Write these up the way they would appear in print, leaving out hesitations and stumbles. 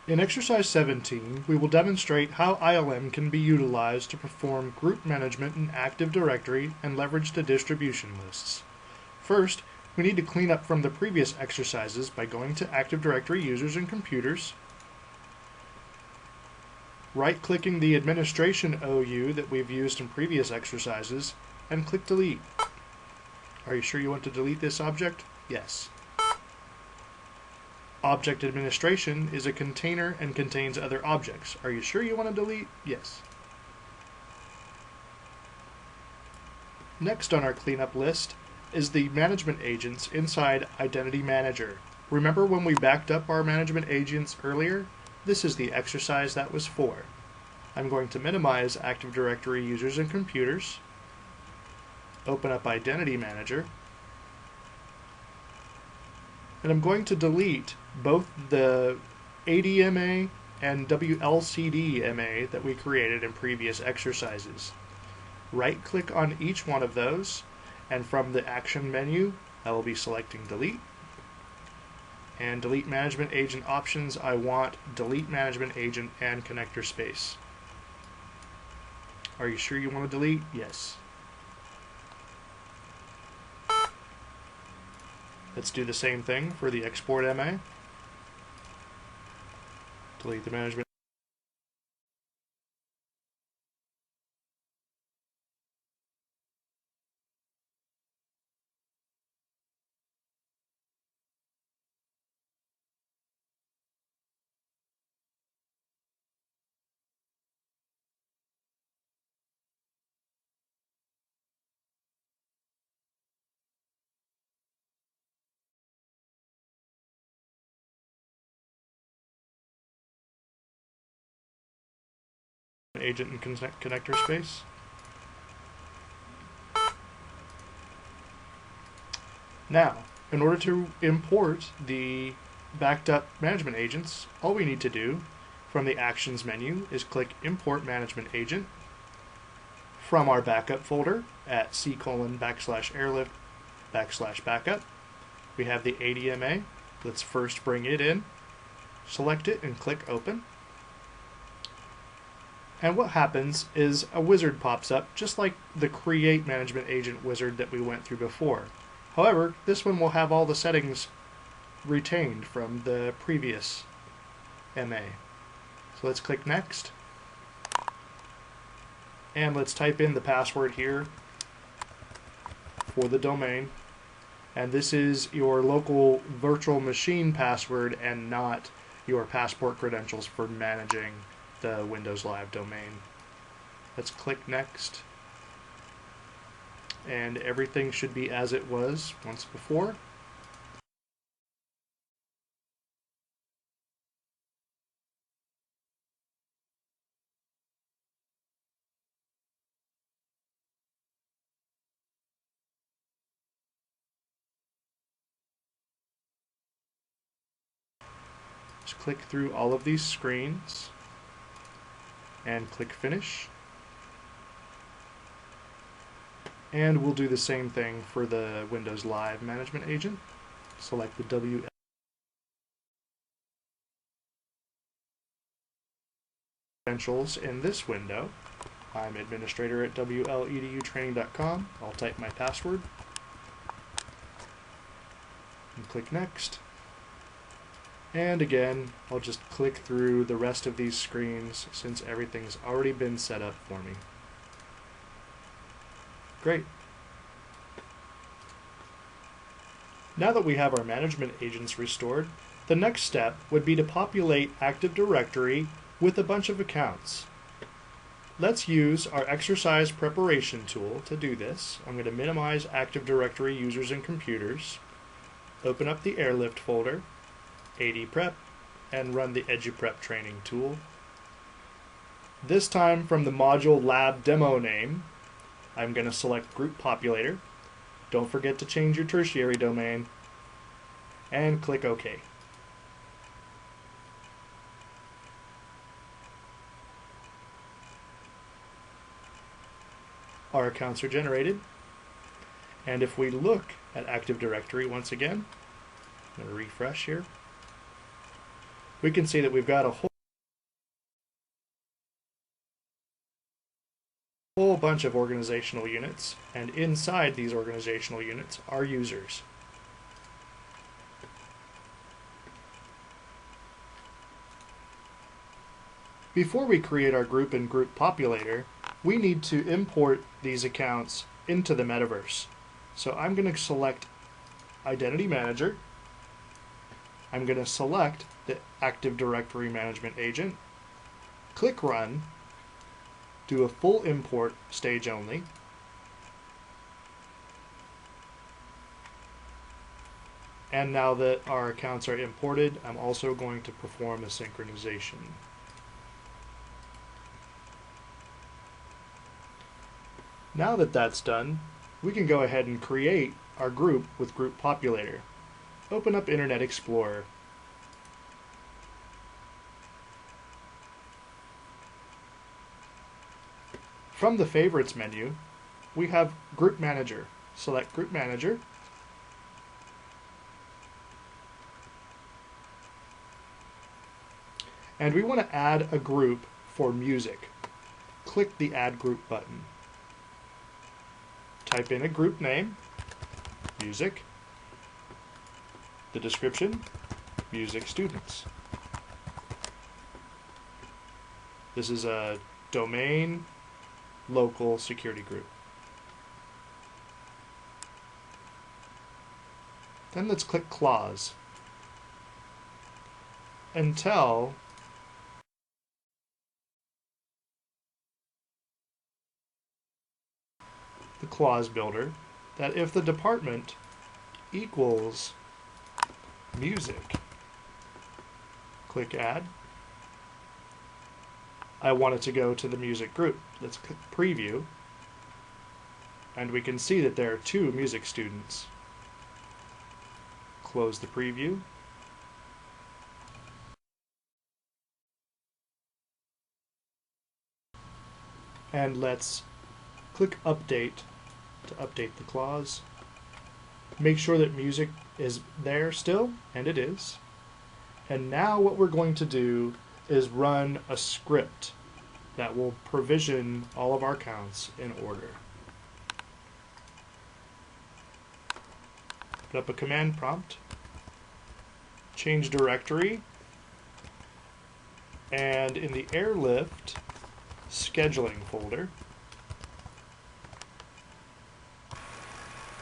In exercise 17, we will demonstrate how ILM can be utilized to perform group management in Active Directory and leverage the distribution lists. First, we need to clean up from the previous exercises by going to Active Directory Users and Computers, right-clicking the administration OU that we've used in previous exercises, and click Delete. Are you sure you want to delete this object? Yes. Object administration is a container and contains other objects. Are you sure you want to delete? Yes. Next on our cleanup list is the management agents inside Identity Manager. Remember when we backed up our management agents earlier? This is the exercise that was for. I'm going to minimize Active Directory Users and Computers, open up Identity Manager, and I'm going to delete both the ADMA and WLCDMA that we created in previous exercises. Right-click on each one of those, and from the Action menu, I will be selecting Delete. And Delete Management Agent options, I want Delete Management Agent and Connector Space. Are you sure you want to delete? Yes. Let's do the same thing for the Export MA. Delete the management. Agent and connector space. Now, in order to import the backed up management agents, all we need to do from the Actions menu is click Import Management Agent from our backup folder at c:/airlift/backup. We have the ADMA. Let's first bring it in, select it, and click Open. And what happens is a wizard pops up, just like the Create Management Agent wizard that we went through before. However, this one will have all the settings retained from the previous MA. So let's click Next. And let's type in the password here for the domain. And this is your local virtual machine password and not your passport credentials for managing the Windows Live domain. Let's click Next, and everything should be as it was once before. Just click through all of these screens and click Finish. And we'll do the same thing for the Windows Live Management Agent. Select the WL credentials in this window. I'm administrator at wledutraining.com. I'll type my password and click Next. And again, I'll just click through the rest of these screens since everything's already been set up for me. Great. Now that we have our management agents restored, the next step would be to populate Active Directory with a bunch of accounts. Let's use our exercise preparation tool to do this. I'm going to minimize Active Directory Users and Computers, open up the Airlift folder, AD Prep, and run the EduPrep training tool. This time from the module lab demo name, I'm going to select Group Populator. Don't forget to change your tertiary domain, and click OK. Our accounts are generated, and if we look at Active Directory once again, I'm going to refresh here. we can see that we've got a whole bunch of organizational units, and inside these organizational units are users. Before we create our group and group populator, we need to import these accounts into the metaverse. So I'm going to select Identity Manager. I'm going to select the Active Directory Management Agent, click Run, do a full import stage only, and now that our accounts are imported, I'm also going to perform a synchronization. Now that that's done, we can go ahead and create our group with Group Populator. Open up Internet Explorer. From the Favorites menu, we have Group Manager. Select Group Manager. And we want to add a group for music. Click the Add Group button. Type in a group name, music, the description, music students. This is a domain local security group. Then let's click clause and tell the clause builder that if the department equals music, click add. I want it to go to the music group. Let's click preview, and we can see that there are 2 music students. Close the preview. And let's click update to update the clause. Make sure that music is there still, and it is. And now what we're going to do is run a script that will provision all of our accounts in order. Put up a command prompt, change directory, and in the airlift scheduling folder,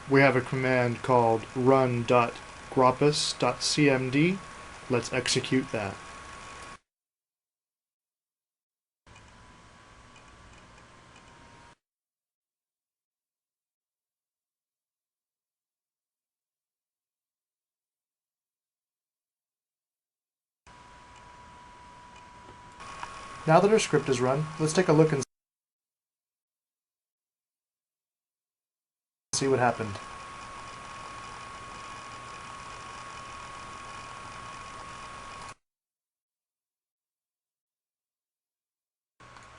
we have a command called run.gropus.cmd. Let's execute that. Now that our script is run, let's take a look and see what happened.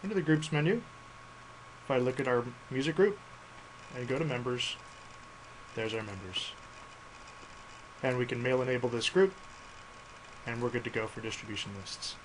Into the groups menu, if I look at our music group and go to members, there's our members. And we can mail enable this group, and we're good to go for distribution lists.